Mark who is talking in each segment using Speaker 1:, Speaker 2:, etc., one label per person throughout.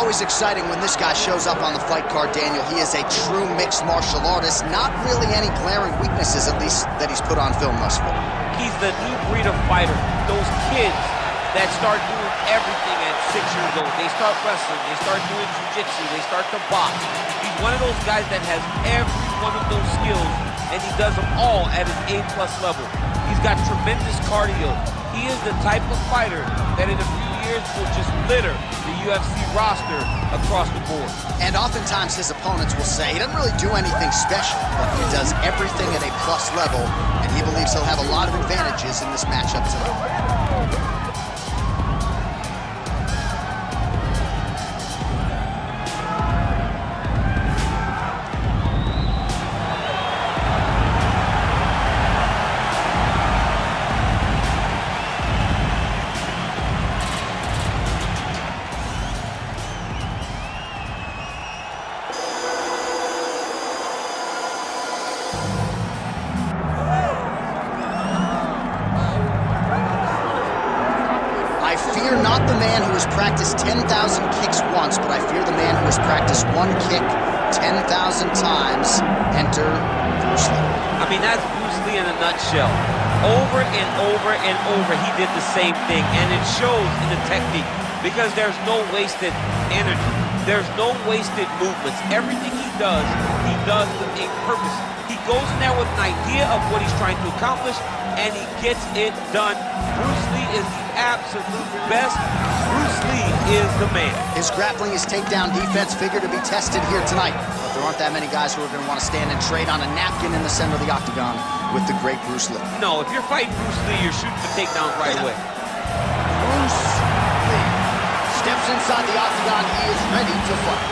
Speaker 1: always exciting when this guy shows up on the fight card, Daniel. He is a true mixed martial artist. Not really any glaring weaknesses, at least, that he's put on film thus far.
Speaker 2: He's the new breed of fighter. Those kids that start doing everything at 6 years old. They start wrestling, they start doing jiu-jitsu, they start to box. He's one of those guys that has every one of those skills, and he does them all at an A+ level. He's got tremendous cardio. He is the type of fighter that in a few years will just litter the UFC roster across the board.
Speaker 1: And oftentimes his opponents will say he doesn't really do anything special, but he does everything at a plus level, and he believes he'll have a lot of advantages in this matchup tonight. Fear not the man who has practiced 10,000 kicks once, but I fear the man who has practiced one kick 10,000 times. Enter Bruce Lee.
Speaker 2: I mean, that's Bruce Lee in a nutshell. Over and over and over, he did the same thing, and it shows in the technique because there's no wasted energy. There's no wasted movements. Everything he does with a purpose. He goes in there with an idea of what he's trying to accomplish, and he gets it done. Bruce Lee is the absolute best. Bruce Lee is the man. His grappling, his takedown defense figure to be tested here tonight. But there aren't that many guys who are going to want to stand and trade on a napkin in the center of the octagon with the great Bruce Lee. No, if you're fighting Bruce Lee, you're shooting for takedowns right away.
Speaker 1: Bruce Lee steps inside the octagon. He is ready to fight.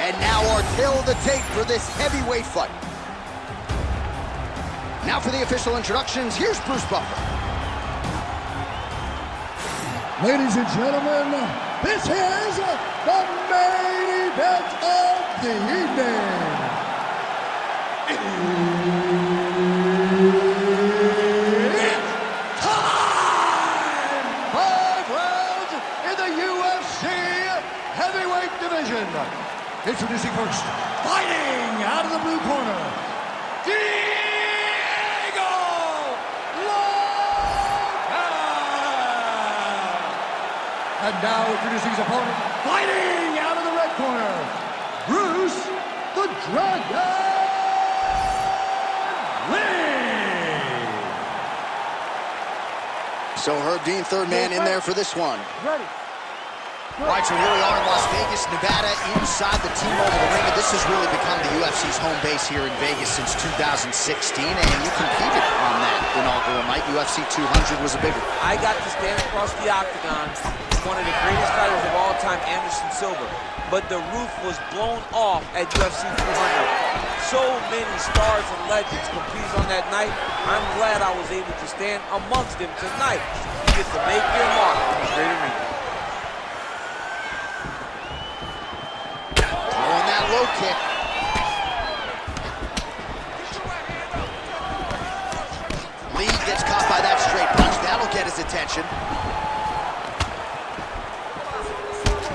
Speaker 1: And now our tale of the tape for this heavyweight fight. Now for the official introductions, here's Bruce Buffer.
Speaker 3: Ladies and gentlemen, this is the main event of the evening. It's time! 5 rounds in the UFC heavyweight division. Introducing first, fighting out of the blue corner, and now introducing his opponent, fighting out of the red corner, Bruce the Dragon Lee.
Speaker 1: So Herb Dean, third man in there for this one.
Speaker 3: Ready.
Speaker 1: All right, so here we are in Las Vegas, Nevada, inside the T-Mobile Arena. This has really become the UFC's home base here in Vegas since 2016, and you competed on that inaugural night. UFC 200 was a big one.
Speaker 2: I got to stand across the octagon with one of the greatest fighters of all time, Anderson Silva, but the roof was blown off at UFC 200. So many stars and legends competed on that night. I'm glad I was able to stand amongst them tonight. You get to make your mark in this great arena.
Speaker 1: Throwing that low kick. Lee gets caught by that straight punch. That'll get his attention.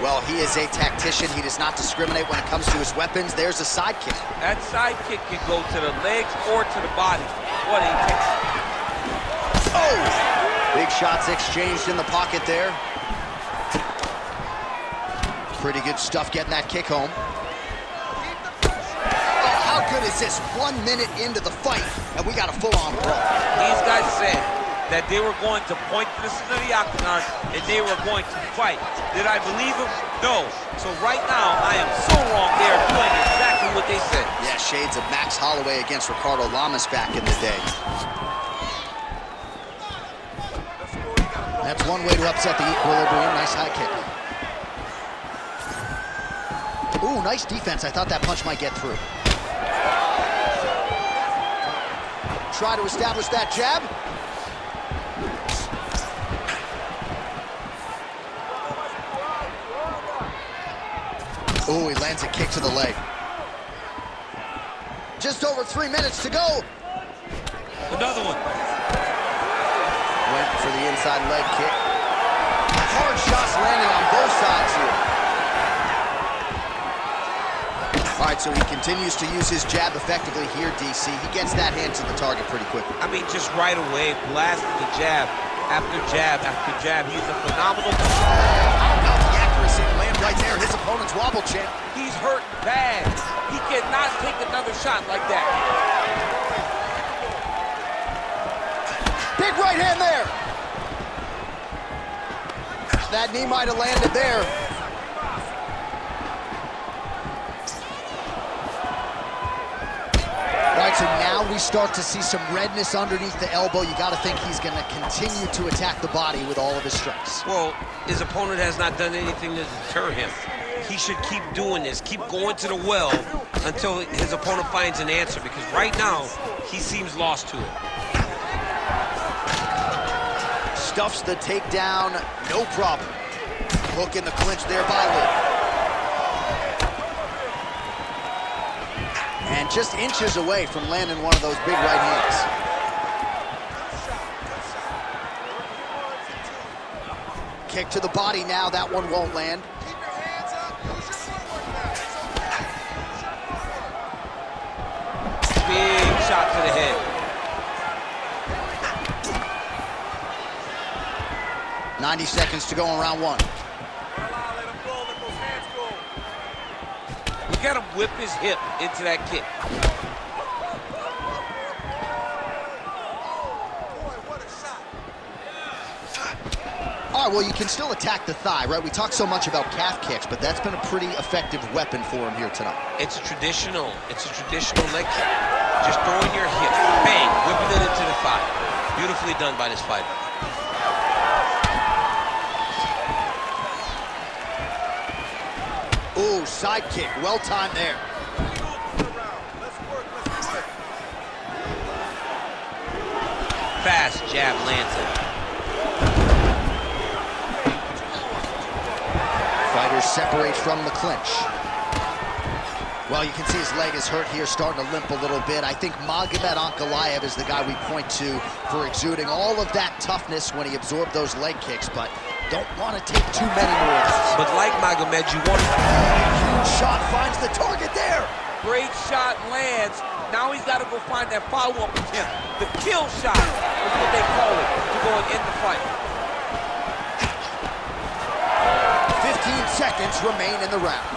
Speaker 1: Well, he is a tactician. He does not discriminate when it comes to his weapons. There's a side kick.
Speaker 2: That side kick can go to the legs or to the body. What a kick.
Speaker 1: Oh! Big shots exchanged in the pocket there. Pretty good stuff getting that kick home. Oh, how good is this? 1 minute into the fight, and we got a full-on brawl.
Speaker 2: These guys said that they were going to point to the center of the octagon and they were going to fight. Did I believe them? No. So right now, I am so wrong. They are doing exactly what they said.
Speaker 1: Yeah, shades of Max Holloway against Ricardo Lamas back in the day. That's one way to upset the equilibrium. Nice high kick. Ooh, nice defense. I thought that punch might get through. Try to establish that jab. Ooh, he lands a kick to the leg. Just over 3 minutes to go.
Speaker 2: Another one.
Speaker 1: Went for the inside leg kick. shots landing on both sides here. All right, so he continues to use his jab effectively here, DC. He gets that hand to the target pretty quickly.
Speaker 2: I mean, just right away, blasting the jab after jab after jab. He's a phenomenal...
Speaker 1: How about the accuracy to land right there? His opponent's wobble champ.
Speaker 2: He's hurt bad. He cannot take another shot like that.
Speaker 1: Big right hand there. That knee might have landed there. All right, so now we start to see some redness underneath the elbow. You got to think he's going to continue to attack the body with all of his strikes.
Speaker 2: Well, his opponent has not done anything to deter him. He should keep doing this, keep going to the well until his opponent finds an answer, because right now, he seems lost to it.
Speaker 1: Stuffs the takedown, no problem. Hook in the clinch there by Lee. And just inches away from landing one of those big right hands. Kick to the body now, that one won't land.
Speaker 2: Big shot to the head.
Speaker 1: 90 seconds to go in round one.
Speaker 2: Look at him whip his hip into that kick.
Speaker 1: All right, well, you can still attack the thigh, right? We talk so much about calf kicks, but that's been a pretty effective weapon for him here tonight.
Speaker 2: It's a traditional leg kick. Just throwing your hip, bang, whipping it into the thigh. Beautifully done by this fighter.
Speaker 1: Ooh, side kick, well timed there.
Speaker 2: Fast jab lands it.
Speaker 1: Fighter separates from the clinch. Well, you can see his leg is hurt here, starting to limp a little bit. I think Magomed Ankalaev is the guy we point to for exuding all of that toughness when he absorbed those leg kicks, but don't want to take too many more of those.
Speaker 2: But like Magomed, you want to...
Speaker 1: Huge shot finds the target there.
Speaker 2: Great shot lands. Now he's got to go find that follow-up attempt. The kill shot is what they call it, to go and end the fight.
Speaker 1: 15 seconds remain in the round.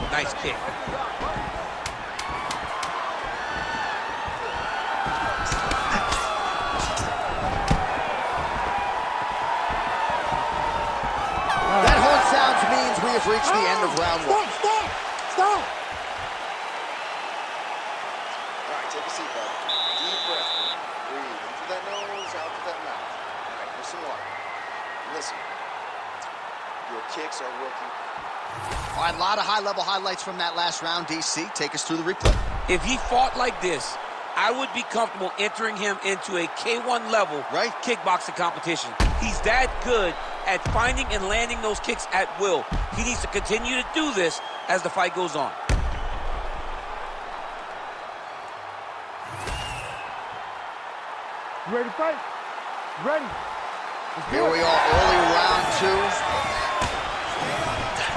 Speaker 2: Nice kick.
Speaker 1: That horn sounds means we have reached the end of round one.
Speaker 4: Stop!
Speaker 5: All right, take a seat, bud. Deep breath. Breathe in through that nose, out through that mouth. All right, here's some water. Listen, your kicks are working.
Speaker 1: All right, a lot of high-level highlights from that last round, DC. Take us through the replay.
Speaker 2: If he fought like this, I would be comfortable entering him into a K1 level kickboxing competition. He's that good at finding and landing those kicks at will. He needs to continue to do this as the fight goes on.
Speaker 4: You ready to fight? Ready.
Speaker 1: Here we are, early round two.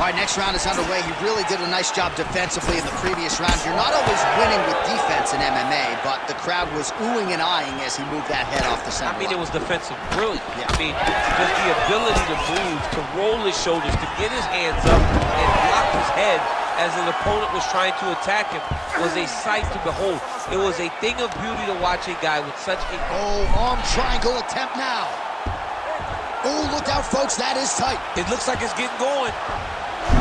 Speaker 1: All right, next round is underway. He really did a nice job defensively in the previous round. You're not always winning with defense in MMA, but the crowd was oohing and eyeing as he moved that head off the center.
Speaker 2: I mean, it was defensive brilliant.
Speaker 1: Yeah.
Speaker 2: I mean, just the ability to move, to roll his shoulders, to get his hands up and block his head as an opponent was trying to attack him was a sight to behold. It was a thing of beauty to watch a guy with such a...
Speaker 1: Oh, arm triangle attempt now. Oh, look out, folks, that is tight.
Speaker 2: It looks like it's getting going.
Speaker 1: Oh,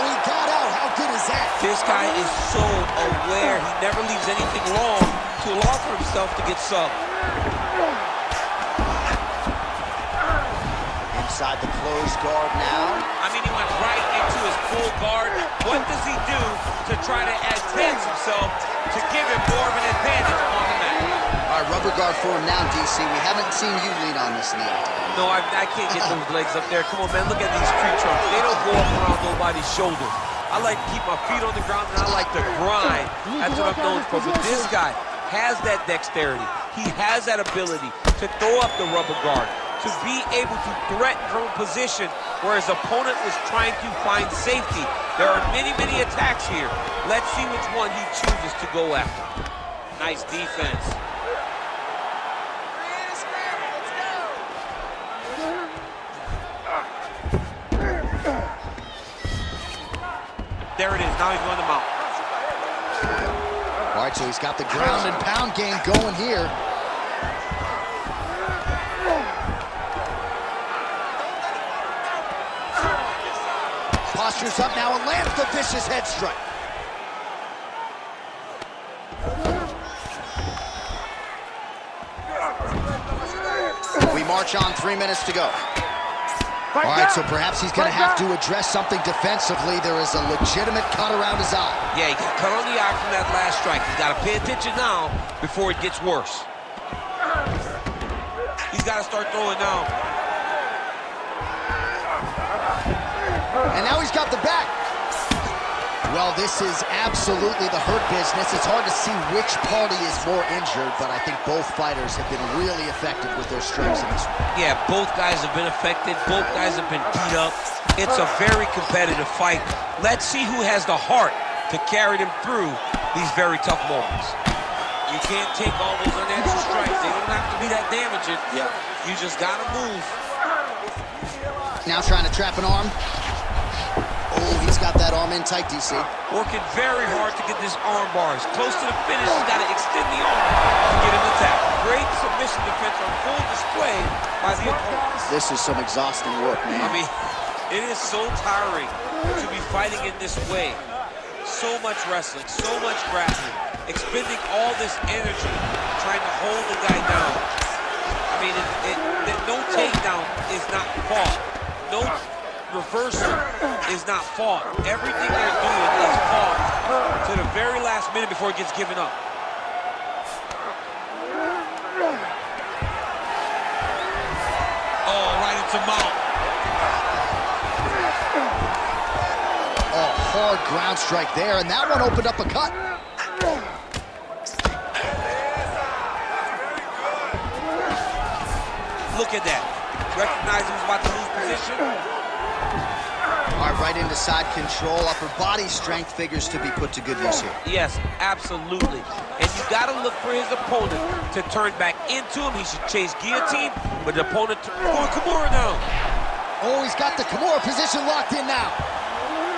Speaker 1: he got out. How good is that?
Speaker 2: This guy is so aware. He never leaves anything long to allow for himself to get subbed.
Speaker 1: Inside the closed guard now.
Speaker 2: I mean, he went right into his full guard. What does he do to try to advance himself to give him more of an advantage on the mat?
Speaker 1: All right, rubber guard for him now, DC. We haven't seen you lean on this in the octagon.
Speaker 2: No, I can't get those legs up there. Come on, man, look at these tree trunks. They don't go up around nobody's shoulders. I like to keep my feet on the ground, and I like to grind. That's what I'm known for. But this guy has that dexterity. He has that ability. to throw up the rubber guard, to be able to threaten from a position where his opponent was trying to find safety. There are many, many attacks here. Let's see which one he chooses to go after. Nice defense. There it is. Now he's going to mount.
Speaker 1: All right, so he's got the ground and pound game going here. Postures up now and lands the vicious head strike. We march on, 3 minutes to go. All right, so perhaps he's going to have to address something defensively. There is a legitimate cut around his eye.
Speaker 2: Yeah, he got cut on the eye from that last strike. He's got to pay attention now before it gets worse. He's got to start throwing now.
Speaker 1: And now he's got the back. Well, this is absolutely the hurt business. It's hard to see which party is more injured, but I think both fighters have been really effective with their strikes in this one.
Speaker 2: Yeah, both guys have been affected. Both guys have been beat up. It's a very competitive fight. Let's see who has the heart to carry them through these very tough moments. You can't take all those unanswered strikes. They don't have to be that damaging.
Speaker 1: Yeah.
Speaker 2: You just got to move.
Speaker 1: Now trying to trap an arm. Oh, he's got that arm in tight, DC.
Speaker 2: Working very hard to get this arm bars. Close to the finish, he's got to extend the arm to get him attacked. Great submission defense on full display by the opponent.
Speaker 1: This is some exhausting work, man.
Speaker 2: I mean, it is so tiring to be fighting in this way. So much wrestling, so much grappling, expending all this energy trying to hold the guy down. I mean, no takedown is not fought. No reversal is not fought. Everything they're doing is fought to the very last minute before it gets given up. Oh, right into mount.
Speaker 1: Oh, hard ground strike there, and that one opened up a cut.
Speaker 2: Look at that. Recognize he was about to lose position.
Speaker 1: All right, right into side control. Upper body strength figures to be put to good use here.
Speaker 2: Yes, absolutely. And you got to look for his opponent to turn back into him. He should chase guillotine, but the opponent going Kimura now.
Speaker 1: Oh, he's got the Kimura position locked in now.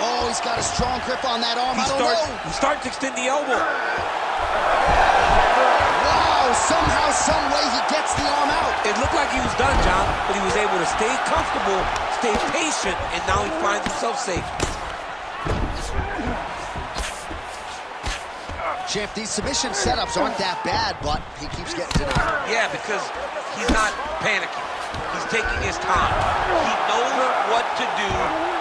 Speaker 1: Oh, he's got a strong grip on that arm.
Speaker 2: He starts to extend the elbow.
Speaker 1: Wow, somehow, some way he gets the arm out.
Speaker 2: It looked like he was done, John, but he was able to stay comfortable, stay patient, and now he finds himself safe.
Speaker 1: Champ, these submission setups aren't that bad, but he keeps getting denied.
Speaker 2: Yeah, because he's not panicking. He's taking his time. He knows what to do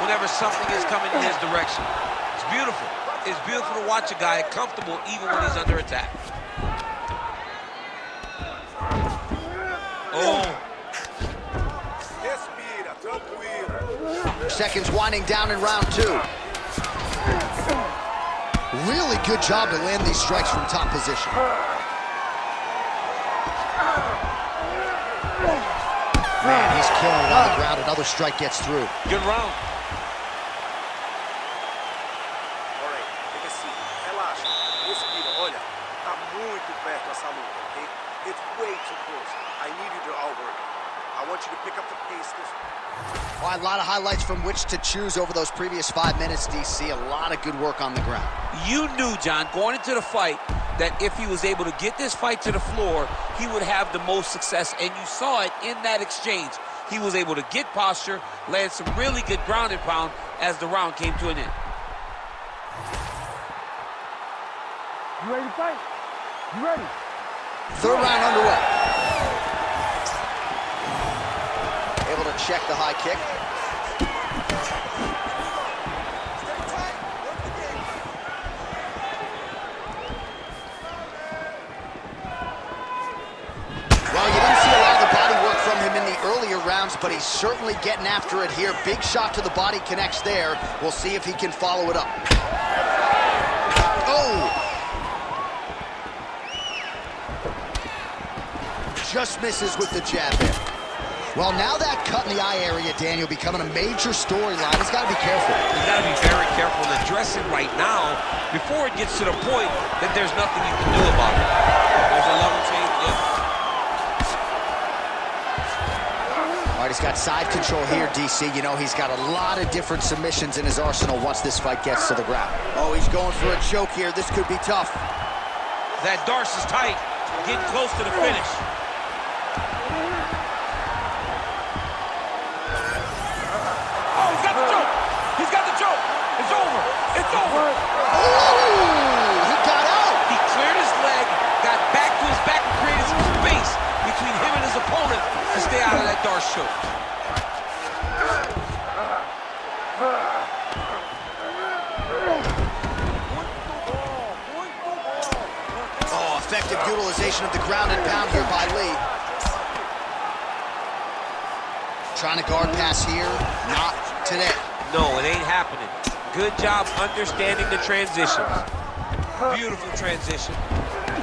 Speaker 2: whenever something is coming in his direction. It's beautiful. It's beautiful to watch a guy comfortable even when he's under attack. Oh.
Speaker 1: Seconds winding down in round 2. Really good job to land these strikes from top position. Man, he's killing it on the ground. Another strike gets through.
Speaker 2: Good round.
Speaker 5: All right, take a seat. Relaxa. Respira. Olha, tá muito perto essa luta, okay? It's way too close. I need you to outwork it. I want you to pick up the pace this
Speaker 1: All right, a lot of highlights from which to choose over those previous 5 minutes, DC. A lot of good work on the ground.
Speaker 2: You knew, John, going into the fight, that if he was able to get this fight to the floor, he would have the most success, and you saw it in that exchange. He was able to get posture, land some really good ground and pound as the round came to an end.
Speaker 4: You ready to fight? You ready?
Speaker 1: Third round underway. Able to check the high kick. Well, you didn't see a lot of the body work from him in the earlier rounds, but he's certainly getting after it here. Big shot to the body connects there. We'll see if he can follow it up. Oh! just misses with the jab there. Well, now that cut in the eye area, Daniel, becoming a major storyline. He's got to be careful.
Speaker 2: He's got to be very careful and address it right now before it gets to the point that there's nothing you can do about it. There's a level change. Yeah.
Speaker 1: All right, he's got side control here, DC. You know, he's got a lot of different submissions in his arsenal once this fight gets to the ground. Oh, he's going for a choke here. This could be tough.
Speaker 2: That Darce is tight, getting close to the finish. Oh, he's got the choke. He's got the choke. It's over. It's over.
Speaker 1: Oh, he got out.
Speaker 2: He cleared his leg, got back to his back, and created some space between him and his opponent to stay out of that Darce choke.
Speaker 1: Oh, effective utilization of the ground and pound here by Lee. Trying to guard pass here, not today.
Speaker 2: No, it ain't happening. Good job understanding the transitions. Beautiful transition.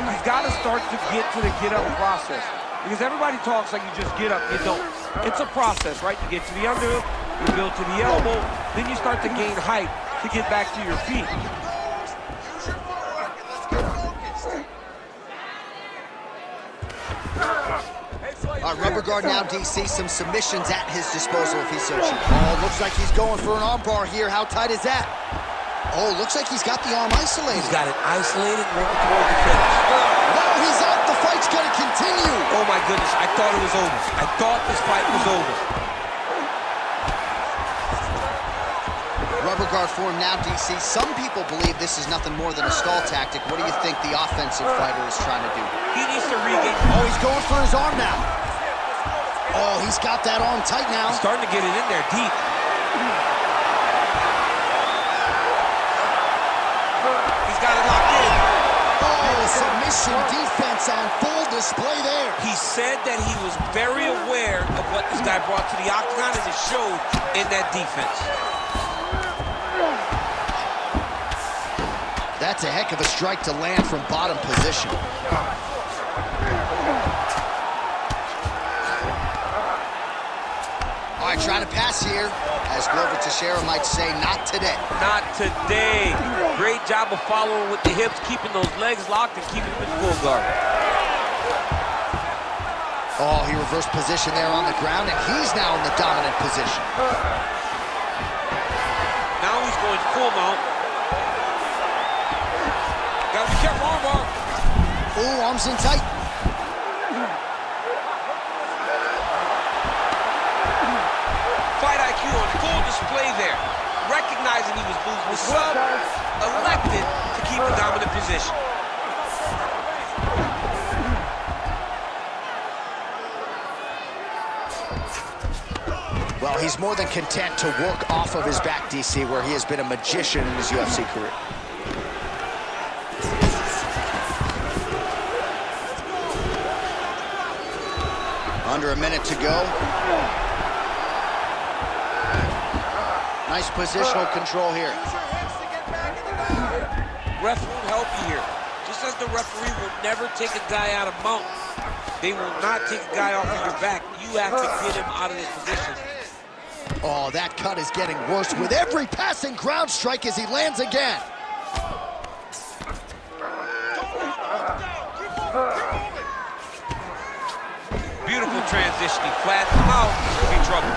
Speaker 4: He's got to start to get to the get-up process. Because everybody talks like you just get up, you don't. It's a process, right? You get to the underhook, you build to the elbow, then you start to gain height to get back to your feet.
Speaker 1: All right, rubber guard now, DC. Some submissions at his disposal if he's so cheap. Oh, looks like he's going for an arm bar here. How tight is that? Oh, looks like he's got the arm isolated.
Speaker 2: He's got it isolated, working toward the finish.
Speaker 1: Wow, he's out. The fight's going to continue.
Speaker 2: Oh, my goodness. I thought it was over. I thought this fight was over.
Speaker 1: Rubber guard for him now, DC. Some people believe this is nothing more than a stall tactic. What do you think the offensive fighter is trying to do?
Speaker 2: He needs to regain.
Speaker 1: Oh, he's going for his arm now. Oh, he's got that arm tight now.
Speaker 2: He's starting to get it in there deep. He's got it locked in.
Speaker 1: Oh, submission defense on full display there.
Speaker 2: He said that he was very aware of what this guy brought to the octagon, and it showed in that defense.
Speaker 1: That's a heck of a strike to land from bottom position. All right, trying to pass here. As Glover Teixeira might say, not today.
Speaker 2: Not today. Great job of following with the hips, keeping those legs locked and keeping them in full guard.
Speaker 1: Oh, he reversed position there on the ground, and he's now in the dominant position.
Speaker 2: Now he's going full mount. Gotta be careful, armbar.
Speaker 1: Oh, arms in tight.
Speaker 2: Fight IQ on full display there. Recognizing he was losing the sub, elected to keep the dominant position.
Speaker 1: Well, he's more than content to work off of his back, DC, where he has been a magician in his UFC career. Under a minute to go. Nice positional control here.
Speaker 2: Ref won't help you here. Just as the referee will never take a guy out of mount, they will not take a guy off of your back. You have to get him out of this position.
Speaker 1: Oh, that cut is getting worse with every passing ground strike as he lands again.
Speaker 2: Beautiful transition. He flattens him out. This could be trouble.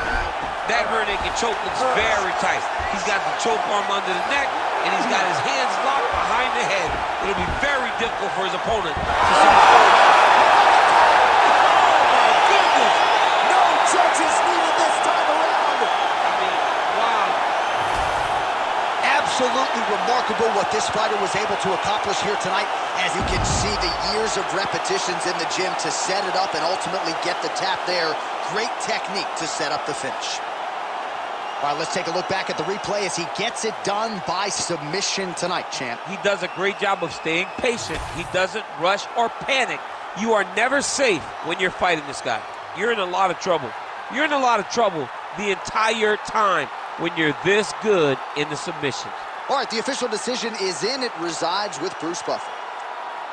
Speaker 2: That rear naked choke looks very tight. He's got the choke arm under the neck, and he's got his hands locked behind the head. It'll be very difficult for his opponent to survive. Oh, my goodness!
Speaker 1: No judges needed this time around.
Speaker 2: I mean, wow.
Speaker 1: Absolutely remarkable what this fighter was able to accomplish here tonight. As you can see, the years of repetitions in the gym to set it up and ultimately get the tap there. Great technique to set up the finish. All right, let's take a look back at the replay as he gets it done by submission tonight, champ.
Speaker 2: He does a great job of staying patient. He doesn't rush or panic. You are never safe when you're fighting this guy. You're in a lot of trouble. You're in a lot of trouble the entire time when you're this good in the submissions.
Speaker 1: All right, the official decision is in. It resides with Bruce Buffer.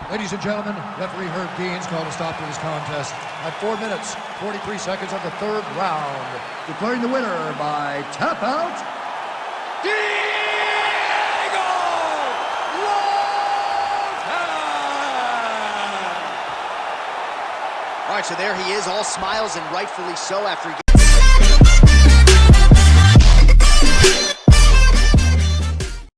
Speaker 3: Ladies and gentlemen, referee Herb Dean's called a stop to this contest at 4 minutes, 43 seconds of the third round, declaring the winner by tap out, Diego Lopes!
Speaker 1: All right, so there he is, all smiles and rightfully so after he